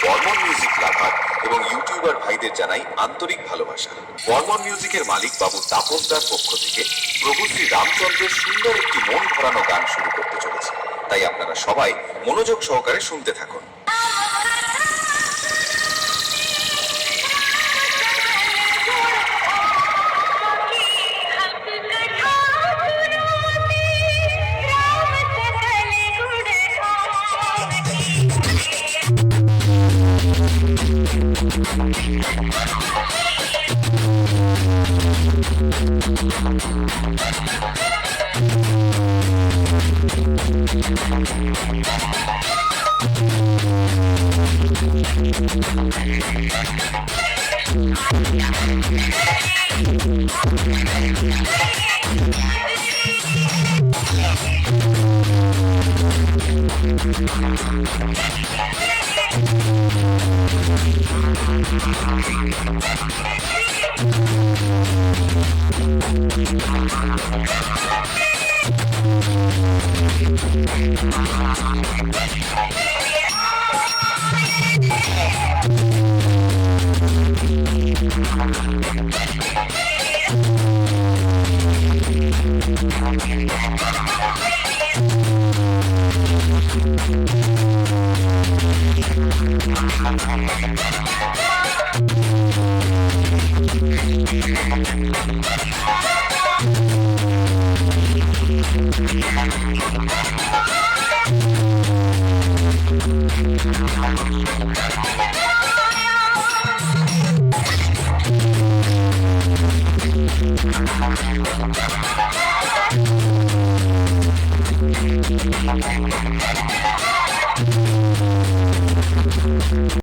Barman music lover এবং YouTuber ভাইদের জানাই আন্তরিক ভালোবাসা। বর্মন মিউজিকের মালিক বাবু তাপসদার পক্ষ থেকে প্রভু শ্রী রামচন্দ্রের সুন্দর একটি মন ভরানো গান শুরু করতে চলেছে, তাই আপনারা সবাই মনোযোগ সহকারে শুনতে থাকুন।